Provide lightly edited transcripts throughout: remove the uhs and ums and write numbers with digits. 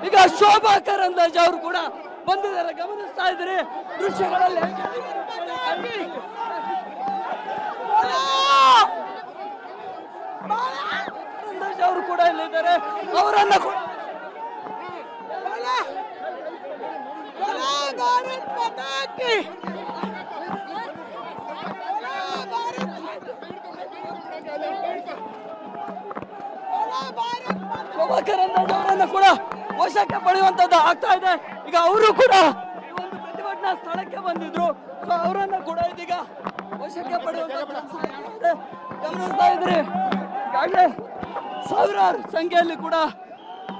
ಈಗ ಶೋಭಾ ಕರಂದ್ಲಾಜೆ ಅವರು ಕೂಡ ಬಂದಿದ್ದಾರೆ, ಗಮನಿಸ್ತಾ ಇದ್ರೆ ದೃಶ್ಯಗಳಲ್ಲಿ ಅವರು ಕೂಡ ಇಲ್ಲಿದ್ದಾರೆ. ಅವರನ್ನ ಶೋಭಾ ಕರಂದ್ಲಾಜೆ ಅವರನ್ನ ಕೂಡ ವಶಕ್ಕೆ ಪಡೆಯುವಂತದ್ದು ಆಗ್ತಾ ಇದೆ. ಈಗ ಅವರು ಕೂಡ ಈ ಒಂದು ಪ್ರತಿಭಟನಾ ಸ್ಥಳಕ್ಕೆ ಬಂದಿದ್ರು. ಸೊ ಅವರನ್ನ ಕೂಡ ಇದೀಗ ವಶಕ್ಕೆ ಪಡೆಯುವಂತ ಗಮನಿಸ್ತಾ ಇದ್ರಿ. ಈಗಾಗಲೇ ಸಾವಿರಾರು ಸಂಖ್ಯೆಯಲ್ಲಿ ಕೂಡ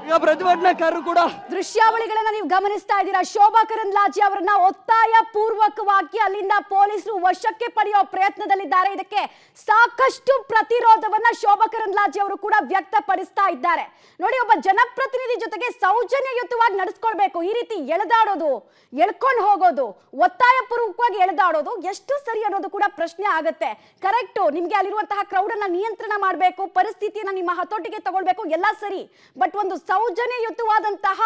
ಈಗ ಪ್ರತಿಭಟನಾಕಾರರು ಕೂಡ ದೃಶ್ಯಾವಳಿಗಳನ್ನ ನೀವು ಗಮನಿಸ್ತಾ ಇದ್ದೀರಾ. ಶೋಭಾ ಕರಂದ್ಲಾಜೆ ಅವರನ್ನ ಒತ್ತಾಯ ಪೂರ್ವಕವಾಗಿ ಅಲ್ಲಿಂದ ಪೊಲೀಸರು ವಶಕ್ಕೆ ಪಡೆಯುವ ಪ್ರಯತ್ನದಲ್ಲಿದ್ದಾರೆ. ಇದಕ್ಕೆ ಸಾಕಷ್ಟು ಪ್ರತಿರೋಧವನ್ನ ಶೋಭಾ ಕರಂದ್ಲಾಜೆ ಅವರು ಕೂಡ ವ್ಯಕ್ತಪಡಿಸ್ತಾ ಇದ್ದಾರೆ. ನೋಡಿ, ಒಬ್ಬ ಜನಪ್ರತಿನಿಧಿ ಜೊತೆಗೆ ಸೌಜನ್ಯಯುತವಾಗಿ ನಡೆಸ್ಕೊಳ್ಬೇಕು. ಈ ರೀತಿ ಎಳೆದಾಡೋದು, ಎಳ್ಕೊಂಡು ಹೋಗೋದು, ಒತ್ತಾಯ ಪೂರ್ವಕವಾಗಿ ಎಳೆದಾಡೋದು ಎಷ್ಟು ಸರಿ ಅನ್ನೋದು ಕೂಡ ಪ್ರಶ್ನೆ ಆಗತ್ತೆ. ಕರೆಕ್ಟು, ನಿಮ್ಗೆ ಅಲ್ಲಿರುವಂತಹ ಕ್ರೌಡ್ ಅನ್ನ ನಿಯಂತ್ರಣ ಮಾಡಬೇಕು, ಪರಿಸ್ಥಿತಿಯನ್ನ ನಿಮ್ಮ ಹತೋಟಿಗೆ ತಗೊಳ್ಬೇಕು, ಎಲ್ಲ ಸರಿ. ಬಟ್ ಒಂದು ಸೌಜನ್ಯಯುತವಾದಂತಹ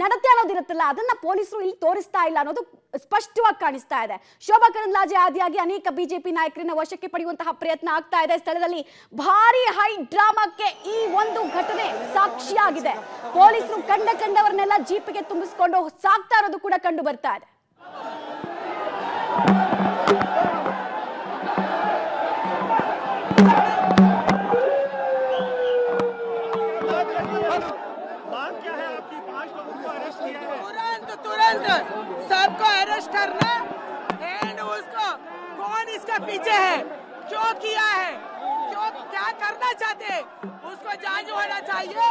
ನಡತೆ ಅನ್ನೋದಿರುತ್ತಲ್ಲ, ಅದನ್ನ ಪೊಲೀಸರು ಇಲ್ಲಿ ತೋರಿಸ್ತಾ ಇಲ್ಲ ಅನ್ನೋದು ಸ್ಪಷ್ಟವಾಗಿ ಕಾಣಿಸ್ತಾ ಇದೆ. ಶೋಭಾ ಕರಂದ್ಲಾಜೆ ಆದಿಯಾಗಿ ಅನೇಕ ಬಿಜೆಪಿ ನಾಯಕರನ್ನ ವಶಕ್ಕೆ ಪಡೆಯುವಂತಹ ಪ್ರಯತ್ನ ಆಗ್ತಾ ಇದೆ. ಸ್ಥಳದಲ್ಲಿ ಭಾರಿ ಹೈ ಡ್ರಾಮಾಕ್ಕೆ ಈ ಒಂದು ಘಟನೆ ಸಾಕ್ಷಿಯಾಗಿದೆ. ಪೊಲೀಸರು ಕಂಡವರನ್ನೆಲ್ಲ ಜೀಪಿಗೆ ತುಂಬಿಸಿಕೊಂಡು ಸಾಕ್ತಾ ಇರೋದು ಕೂಡ ಕಂಡು ಬರ್ತಾ ಇದೆ. तुरंत सबको अरेस्ट करना एंड उसको कौन इसका पीछे है, क्यों किया है, क्यों क्या करना चाहते हैं, उसको जांच होना चाहिए.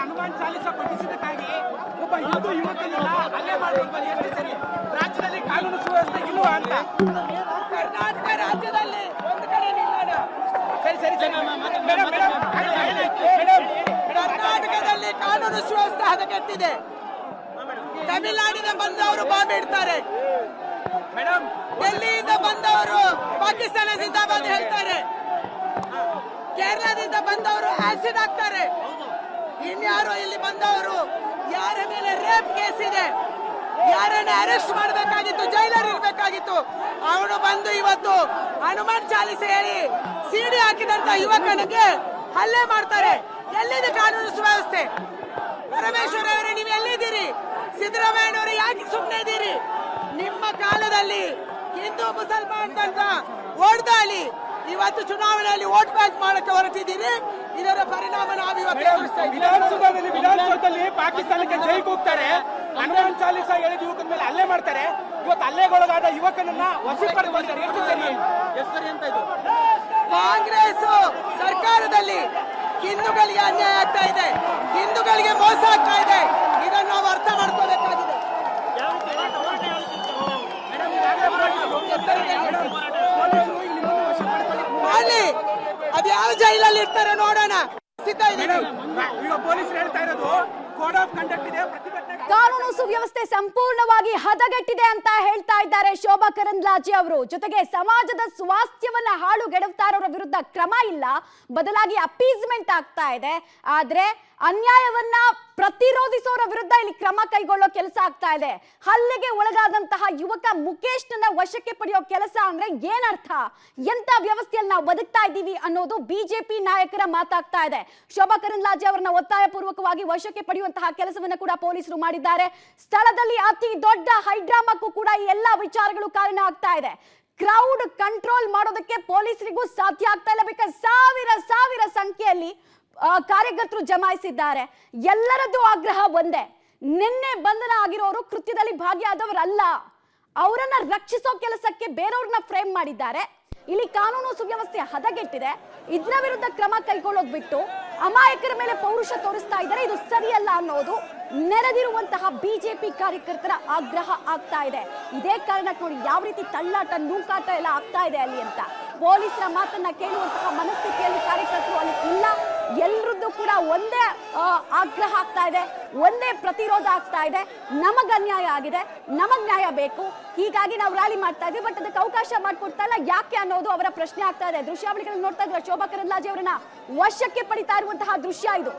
ಹನುಮಾನ್ ಚಾಲಿಸ ಪಠಿಸಿದ್ದಕ್ಕಾಗಿ ಒಬ್ಬ ಹಿಂದೂ ಯುವಕನನ್ನ ಹಲ್ಲೆ ಮಾಡಿರುವುದು ಎಷ್ಟು ಸರಿ? ರಾಜ್ಯದಲ್ಲಿ ಕಾನೂನು ಸುವ್ಯವಸ್ಥೆ ಇಲ್ವಾ ಅಂತ. ಕರ್ನಾಟಕ ರಾಜ್ಯದಲ್ಲಿ ಒಂದು ಕಡೆ ನಿಲ್ಲೋಣ. ಸರಿ ಕರ್ನಾಟಕದಲ್ಲಿ ಕಾನೂನು ಸುವ್ಯವಸ್ಥೆ ಹದಗೆಟ್ಟಿದೆ. ತಮಿಳುನಾಡಿನ ಬಂದವರು ಬಾಂಬ್ ಇಡ್ತಾರೆ, ಡೆಲ್ಲಿಯಿಂದ ಬಂದವರು ಪಾಕಿಸ್ತಾನ ಜಿಂದಾಬಾದ್ ಹೇಳ್ತಾರೆ, ಕೇರಳದಿಂದ ಬಂದವರು ಆಸಿಡ್ ಹಾಕ್ತಾರೆ. ಇನ್ಯಾರು ಇಲ್ಲಿ ಬಂದವರು ಯಾರ ಮೇಲೆ ರೇಪ್ ಕೇಸ್ ಇದೆ, ಯಾರನ್ನ ಅರೆಸ್ಟ್ ಮಾಡಬೇಕಾಗಿತ್ತು, ಜೈಲರ್ ಇರಬೇಕಾಗಿತ್ತು, ಅವನು ಬಂದು ಇವತ್ತು ಹನುಮಾನ್ ಚಾಲಿಸ ಹೇಳಿ ಸಿಡಿ ಹಾಕಿದಂತ ಯುವಕನಿಗೆ ಹಲ್ಲೆ ಮಾಡ್ತಾರೆ. ಎಲ್ಲಿದೆ ಕಾನೂನು ಸುವ್ಯವಸ್ಥೆ? ಪರಮೇಶ್ವರ್ ಅವರೇ, ನೀವು ಎಲ್ಲಿದ್ದೀರಿ? ಸಿದ್ದರಾಮಯ್ಯನವರು ಯಾಕೆ ಸುಮ್ಮನೆ ಇದ್ದೀರಿ? ನಿಮ್ಮ ಕಾಲದಲ್ಲಿ ಹಿಂದೂ ಮುಸಲ್ಮಾನ್ ಅಂತ ಓಡ್ದಾಳಿ, ಇವತ್ತು ಚುನಾವಣೆಯಲ್ಲಿ ವೋಟ್ ಬ್ಯಾಂಕ್ ಮಾಡಕ್ಕೆ ಹೊರಟಿದ್ದೀರಿ. ಇದರ ಪರಿಣಾಮ ನಾವು ವಿಧಾನಸೌಧದಲ್ಲಿ ಪಾಕಿಸ್ತಾನಕ್ಕೆ ಜೈಗೆ ಹೋಗ್ತಾರೆ, ಹನುಮಾನ್ ಚಾಲಿಸ ಹೇಳಿದ ಯುವಕನ ಮೇಲೆ ಹಲ್ಲೆ ಮಾಡ್ತಾರೆ. ಇವತ್ತು ಹಲ್ಲೆಗೊಳಗಾದ ಯುವಕನನ್ನ ವಶಕ್ಕೆ ಪಡೆದುಕೊಂಡಿದ್ದಾರೆ. ಎಷ್ಟು ಸರಿ ಅಂತ ಇದು? ಕಾಂಗ್ರೆಸ್ ಸರ್ಕಾರದಲ್ಲಿ ಹಿಂದೂಗಳಿಗೆ ಅನ್ಯಾಯ ಆಗ್ತಾ ಇದೆ, ಹಿಂದೂಗಳಿಗೆ ಮೋಸ ಆಗ್ತಾ ಇದೆ. ಇದನ್ನು ನಾವು ಅರ್ಥ ಮಾಡ್ಕೋಬೇಕಾಗಿದೆ. ಅಲ್ಲಿ ಅದ್ಯಾವ ಜೈಲಲ್ಲಿ ಇರ್ತಾರೆ ನೋಡೋಣ. ಈಗ ಪೊಲೀಸರು ಹೇಳ್ತಾ ಇರೋದು ಕೋಡ್ ಆಫ್ ಕಂಡಕ್ಟ್ ಇದೆ, ಪ್ರತಿಭಟನೆ ಕಾನೂನು ಸುವ್ಯವಸ್ಥೆ ಸಂಪೂರ್ಣವಾಗಿ ಹದಗೆಟ್ಟಿದೆ ಅಂತ ಹೇಳ್ತಾ ಇದ್ದಾರೆ ಶೋಭಾ ಕರಂದ್ಲಾಜೆ ಅವರು. ಜೊತೆಗೆ ಸಮಾಜದ ಸ್ವಾಸ್ಥ್ಯವನ್ನ ಹಾಳುಗೆಡವ್ತಾ ಇರೋರ ವಿರುದ್ಧ ಕ್ರಮ ಇಲ್ಲ, ಬದಲಾಗಿ ಅಪೀಸ್ಮೆಂಟ್ ಆಗ್ತಾ ಇದೆ. ಆದ್ರೆ ಅನ್ಯಾಯವನ್ನ ಪ್ರತಿರೋಧಿಸೋರ ವಿರುದ್ಧ ಇಲ್ಲಿ ಕ್ರಮ ಕೈಗೊಳ್ಳೋ ಕೆಲಸ ಆಗ್ತಾ ಇದೆ. ಹಲ್ಲೆಗೆ ಒಳಗಾದಂತಹ ಯುವಕ ಮುಖೇಶ್ನ ವಶಕ್ಕೆ ಪಡೆಯೋ ಕೆಲಸ ಅಂದ್ರೆ ಏನರ್ಥ? ಎಂತ ವ್ಯವಸ್ಥೆಯಲ್ಲಿ ನಾವು ಬದುಕ್ತಾ ಇದ್ದೀವಿ ಅನ್ನೋದು ಬಿಜೆಪಿ ನಾಯಕರ ಮಾತಾಗ್ತಾ ಇದೆ. ಶೋಭಾ ಕರಂದ್ಲಾಜೆ ಅವರನ್ನ ಒತ್ತಾಯ ಪೂರ್ವಕವಾಗಿ ವಶಕ್ಕೆ ಪಡೆಯುವಂತಹ ಕೆಲಸವನ್ನ ಕೂಡ ಪೊಲೀಸರು ಮಾಡಿದ್ದಾರೆ. ಸ್ಥಳದಲ್ಲಿ ಅತಿ ದೊಡ್ಡ ಹೈಡ್ರಾಮಾಕ್ಕೂ ಕೂಡ ಈ ಎಲ್ಲಾ ವಿಚಾರಗಳು ಕಾರಣ ಆಗ್ತಾ ಇದೆ. ಕ್ರೌಡ್ ಕಂಟ್ರೋಲ್ ಮಾಡೋದಕ್ಕೆ ಪೊಲೀಸರಿಗೂ ಸಾಧ್ಯ ಆಗ್ತಾ ಇಲ್ಲ. ಬಿಕಾಸ್ ಸಾವಿರ ಸಂಖ್ಯೆಯಲ್ಲಿ ಕಾರ್ಯಕರ್ತರು ಜಮಾಯಿಸಿದ್ದಾರೆ. ಎಲ್ಲರದ್ದು ಆಗ್ರಹ ಒಂದೇ, ನಿನ್ನೆ ಬಂಧನ ಆಗಿರೋರು ಕೃತ್ಯದಲ್ಲಿ ಭಾಗಿಯಾದವರಲ್ಲ, ಅವರನ್ನ ರಕ್ಷಿಸೋ ಕೆಲಸಕ್ಕೆ ಬೇರೆಯವ್ರನ್ನ ಫ್ರೇಮ್ ಮಾಡಿದ್ದಾರೆ. ಇಲ್ಲಿ ಕಾನೂನು ಸುವ್ಯವಸ್ಥೆ ಹದಗೆಟ್ಟಿದೆ, ಇದರ ವಿರುದ್ಧ ಕ್ರಮ ಕೈಗೊಳ್ಳೋದು ಬಿಟ್ಟು ಅಮಾಯಕರ ಮೇಲೆ ಪೌರುಷ ತೋರಿಸ್ತಾ ಇದ್ದಾರೆ. ಇದು ಸರಿಯಲ್ಲ ಅನ್ನೋದು ನೆರೆದಿರುವಂತಹ ಬಿಜೆಪಿ ಕಾರ್ಯಕರ್ತರ ಆಗ್ರಹ ಆಗ್ತಾ ಇದೆ. ಇದೇ ಕಾರಣಕ್ಕೆ ನೋಡಿ ಯಾವ ರೀತಿ ತಳ್ಳಾಟ ನೂಕಾಟ ಎಲ್ಲ ಆಗ್ತಾ ಇದೆ ಅಲ್ಲಿ ಅಂತ. ಪೊಲೀಸರ ಮಾತನ್ನ ಕೇಳುವಂತಹ ಮನಸ್ಥಿತಿಯಲ್ಲಿ ಕಾರ್ಯಕರ್ತರು ಅಲ್ಲಿ ಇಲ್ಲ. ಎಲ್ಲರದ್ದು ಕೂಡ ಒಂದೇ ಆಗ್ರಹ ಆಗ್ತಾ ಇದೆ, ಒಂದೇ ಪ್ರತಿರೋಧ ಆಗ್ತಾ ಇದೆ. ನಮಗ್ ಅನ್ಯಾಯ ಆಗಿದೆ, ನಮಗ್ ನ್ಯಾಯ ಬೇಕು, ಹೀಗಾಗಿ ನಾವು ರ್ಯಾಲಿ ಮಾಡ್ತಾ ಇದ್ವಿ, ಬಟ್ ಅದಕ್ಕೆ ಅವಕಾಶ ಮಾಡ್ಕೊಡ್ತಾ ಇಲ್ಲ ಯಾಕೆ ಅನ್ನೋದು ಅವರ ಪ್ರಶ್ನೆ ಆಗ್ತಾ ಇದೆ. ದೃಶ್ಯಾವಳಿಗಳನ್ನು ನೋಡ್ತಾ ಇದ್ರೆ ಶೋಭಾ ಕರಂದ್ಲಾಜೆ ಅವರನ್ನ ವಶಕ್ಕೆ ಪಡಿತಾ ಇರುವಂತಹ ದೃಶ್ಯ ಇದು.